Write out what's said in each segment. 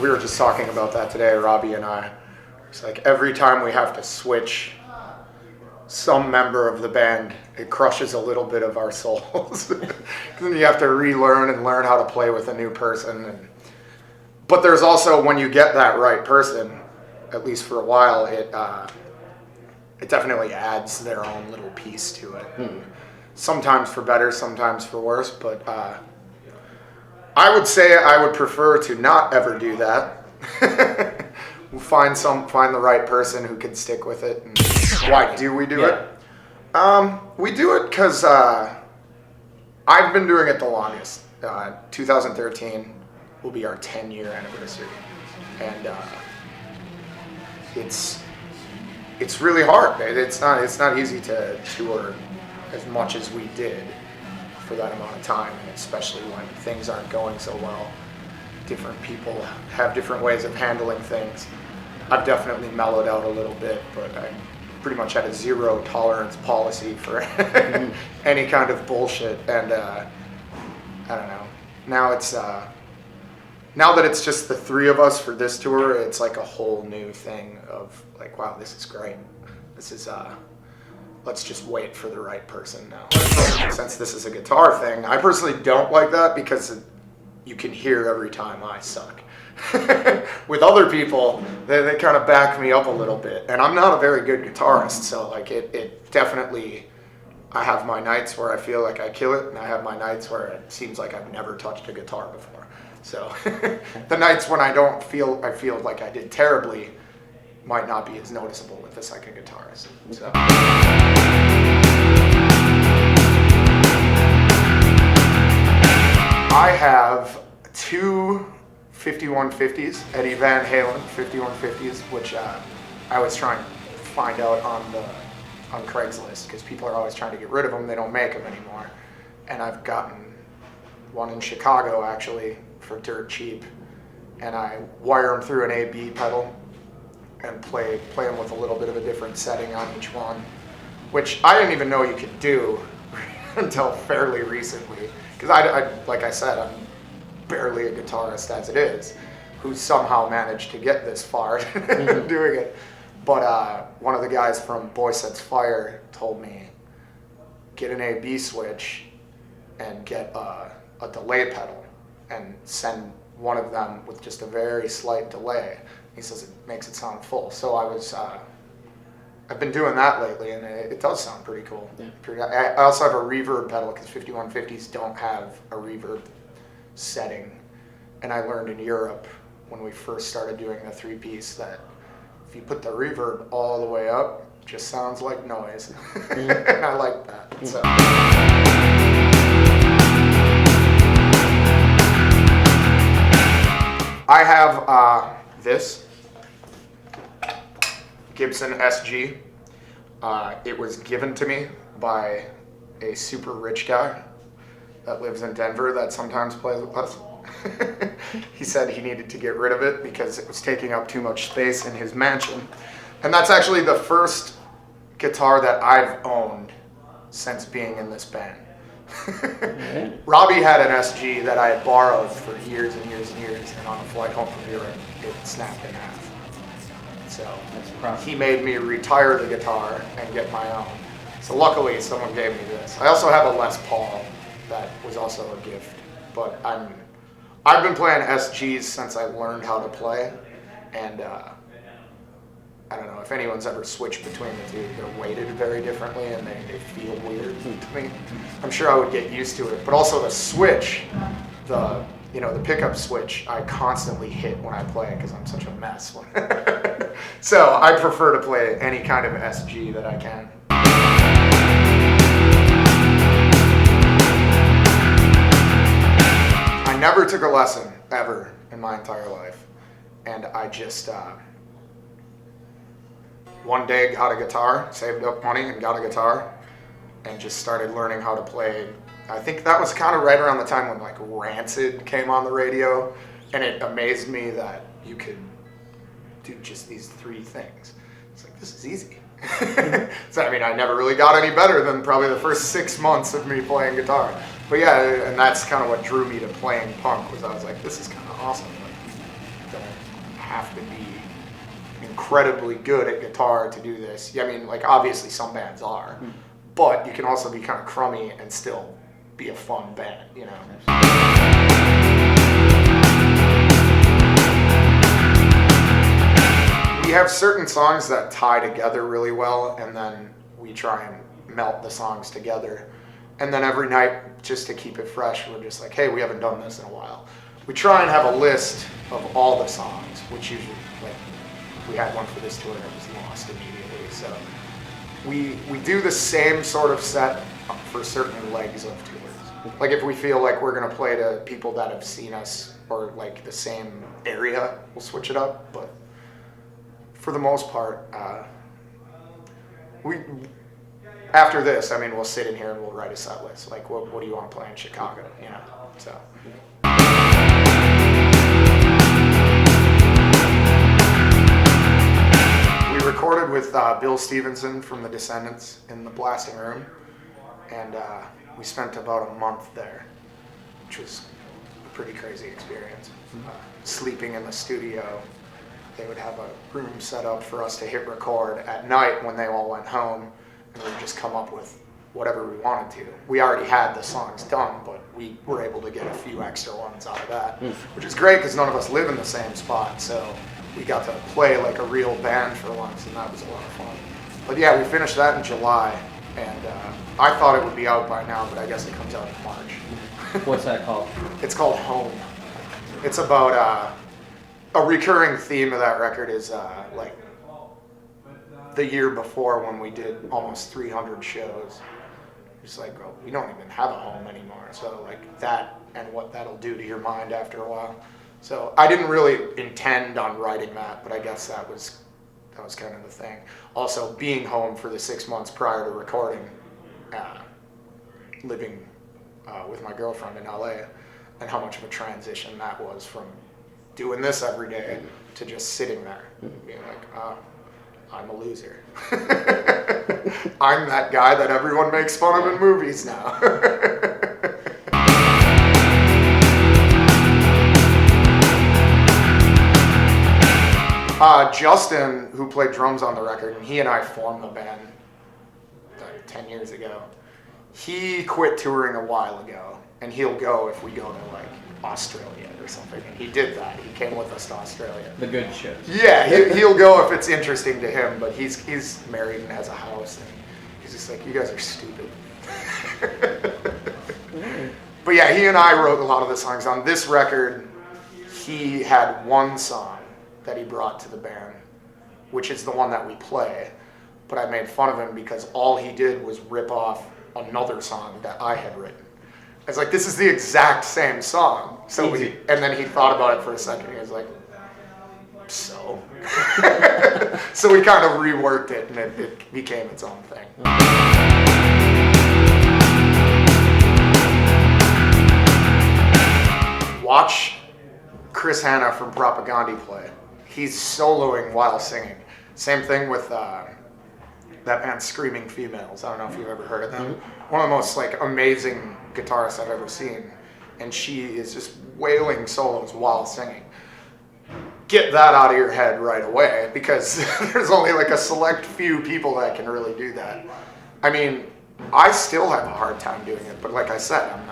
we were just talking about that today, Robbie and I. It's like every time we have to switch some member of the band, it crushes a little bit of our souls. Then you have to relearn and learn how to play with a new person. But there's also, when you get that right person, at least for a while, it definitely adds their own little piece to it. Sometimes for better, sometimes for worse, but I would say I would prefer to not ever do that. Find the right person who can stick with it. And why do we do it? We do it because I've been doing it the longest. 2013 will be our 10-year anniversary, and it's really hard. It's not easy to tour as much as we did for that amount of time, and especially when things aren't going so well. Different people have different ways of handling things. I've definitely mellowed out a little bit, but I pretty much had a zero tolerance policy for any kind of bullshit. And I don't know. Now now that it's just the three of us for this tour, it's like a whole new thing of like, wow, this is great. This is let's just wait for the right person now. Since this is a guitar thing, I personally don't like that because you can hear every time I suck. With other people, they kind of back me up a little bit, and I'm not a very good guitarist, so like it definitely, I have my nights where I feel like I kill it, and I have my nights where it seems like I've never touched a guitar before. So the nights when I feel like I did terribly might not be as noticeable with the second guitarist. So. I have two 5150s, Eddie Van Halen 5150s, which I was trying to find out on Craigslist because people are always trying to get rid of them. They don't make them anymore. And I've gotten one in Chicago actually for dirt cheap, and I wire them through an A/B pedal and play them with a little bit of a different setting on each one, which I didn't even know you could do until fairly recently. Because I like I said, I'm barely a guitarist as it is, who somehow managed to get this far doing it. But one of the guys from Boy Sets Fire told me, get an A/B switch and get a delay pedal and send one of them with just a very slight delay. He says it makes it sound full. So I've been doing that lately, and it does sound pretty cool. Yeah. I also have a reverb pedal because 5150s don't have a reverb setting. And I learned in Europe when we first started doing the three-piece that if you put the reverb all the way up, it just sounds like noise. And I like that. So. I have this Gibson SG. It was given to me by a super rich guy that lives in Denver that sometimes plays with us. He said he needed to get rid of it because it was taking up too much space in his mansion. And that's actually the first guitar that I've owned since being in this band. Robbie had an SG that I had borrowed for years and years and years, and on a flight home from Europe, it snapped in half. So he made me retire the guitar and get my own. So luckily, someone gave me this. I also have a Les Paul that was also a gift, but I've been playing SGs since I learned how to play, and I don't know if anyone's ever switched between the two. They're weighted very differently, and they feel weird to me. I'm sure I would get used to it, but also the switch, the pickup switch, I constantly hit when I play because I'm such a mess. So I prefer to play any kind of SG that I can. I never took a lesson ever in my entire life, and I just one day got a guitar, saved up money and got a guitar, and just started learning how to play. I think that was kind of right around the time when like Rancid came on the radio, and it amazed me that you could do just these three things. It's like, this is easy. So I mean, I never really got any better than probably the first 6 months of me playing guitar. But yeah, and that's kind of what drew me to playing punk, was I was like, this is kind of awesome. Like, have to be incredibly good at guitar to do this. I mean, like, obviously some bands are, but you can also be kind of crummy and still be a fun band, you know? We have certain songs that tie together really well, and then we try and melt the songs together. And then every night, just to keep it fresh, we're just like, hey, we haven't done this in a while. We try and have a list of all the songs, which usually, like, we had one for this tour and it was lost immediately. So we do the same sort of set for certain legs of tours. Like, if we feel like we're gonna play to people that have seen us or like the same area, we'll switch it up. But for the most part, after this, I mean, we'll sit in here and we'll write a set list. Like, what do you want to play in Chicago? You know, so. We recorded with Bill Stevenson from The Descendants in the blasting room, and we spent about a month there, which was a pretty crazy experience. Sleeping in the studio. They would have a room set up for us to hit record at night when they all went home, and we'd just come up with whatever we wanted to. We already had the songs done, but we were able to get a few extra ones out of that, which is great because none of us live in the same spot, so we got to play like a real band for once, and that was a lot of fun. But yeah, we finished that in July, and I thought it would be out by now, but I guess it comes out in March. What's that called? It's called Home. It's about a recurring theme of that record is like the year before when we did almost 300 shows. It's like, well, we don't even have a home anymore. So like that and what that'll do to your mind after a while. So I didn't really intend on writing that, but I guess that was kind of the thing. Also, being home for the 6 months prior to recording, living with my girlfriend in LA, and how much of a transition that was from doing this every day to just sitting there, being like, I'm a loser. I'm that guy that everyone makes fun of in movies now. Justin, who played drums on the record, and he and I formed the band 10 years ago. He quit touring a while ago, and he'll go if we go to like Australia or something, and he did that. He came with us to Australia. The good shows. Yeah, he'll go if it's interesting to him, but he's married and has a house, and he's just like, you guys are stupid. But yeah, he and I wrote a lot of the songs. On this record, he had one song that he brought to the band, which is the one that we play, but I made fun of him because all he did was rip off another song that I had written. I was like, this is the exact same song. So and then he thought about it for a second. He was like, so? So we kind of reworked it, and it became its own thing. Watch Chris Hanna from Propaganda play. He's soloing while singing. Same thing with that band Screaming Females. I don't know if you've ever heard of them. One of the most like amazing guitarists I've ever seen, and she is just wailing solos while singing. Get that out of your head right away, because there's only like a select few people that can really do that. I mean, I still have a hard time doing it, but like I said, I'm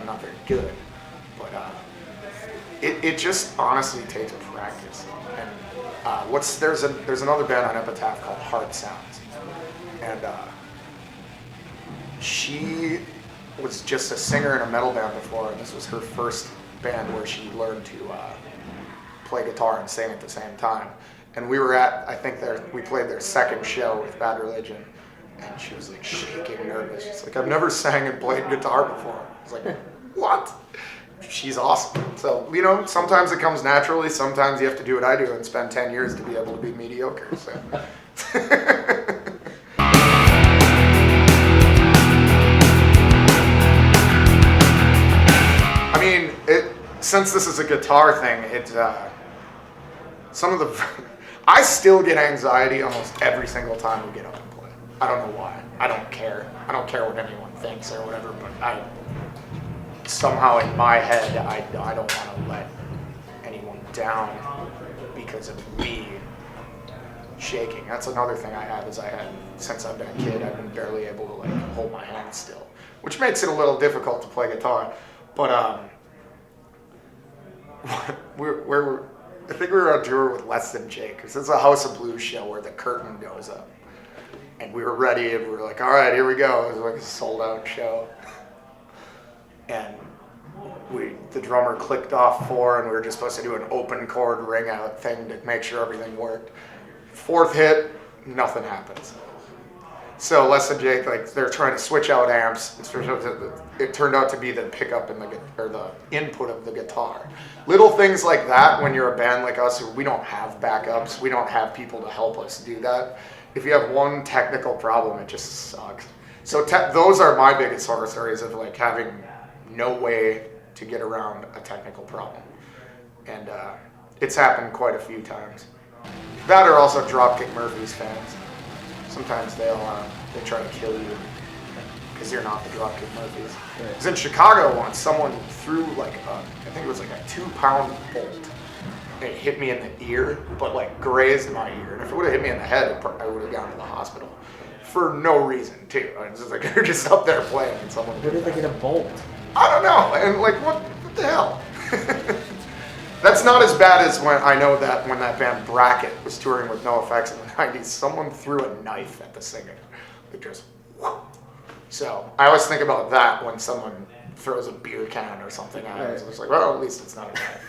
not very good. But it just honestly takes practice. And there's another band on Epitaph called Heart Sounds, and she was just a singer in a metal band before, and this was her first band where she learned to play guitar and sing at the same time. And we were we played their second show with Bad Religion, and she was like shaking, nervous. She's like, I've never sang and played guitar before. I was like, what? She's awesome. So, you know, sometimes it comes naturally, sometimes you have to do what I do and spend 10 years to be able to be mediocre. So. I mean, since this is a guitar thing, I still get anxiety almost every single time we get up and play. I don't know why. I don't care. I don't care what anyone thinks or whatever, but somehow in my head, I don't want to let anyone down because of me shaking. That's another thing I have, is since I've been a kid, I've been barely able to like hold my hands still, which makes it a little difficult to play guitar. But I think we were on tour with Less Than Jake, because it's a House of Blues show where the curtain goes up. And we were ready, and we were like, all right, here we go. It was like a sold-out show. And the drummer clicked off 4, and we were just supposed to do an open chord ring-out thing to make sure everything worked. 4th hit, nothing happens. So Less Than Jake, like, they're trying to switch out amps. It turned out to be the pickup and the input of the guitar. Little things like that when you're a band like us, we don't have backups. We don't have people to help us do that. If you have one technical problem, it just sucks. So those are my biggest horror stories, of like having no way to get around a technical problem. And it's happened quite a few times. That, or also Dropkick Murphys fans. Sometimes they try to kill you because you're not the Dropkick Murphys. Because in Chicago once, someone threw like I think it was like a 2-pound bolt. It hit me in the ear, but like grazed my ear. And if it would have hit me in the head, I would have gone to the hospital for no reason too. I was just like, they're just up there playing, and someone. Where did they get a bolt? I don't know. And like, what the hell? That's not as bad as when that band Bracket was touring with NoFX in the 90s. Someone threw a knife at the singer. Like just. So I always think about that when someone throws a beer can or something at us. It's like, well, at least it's not a knife.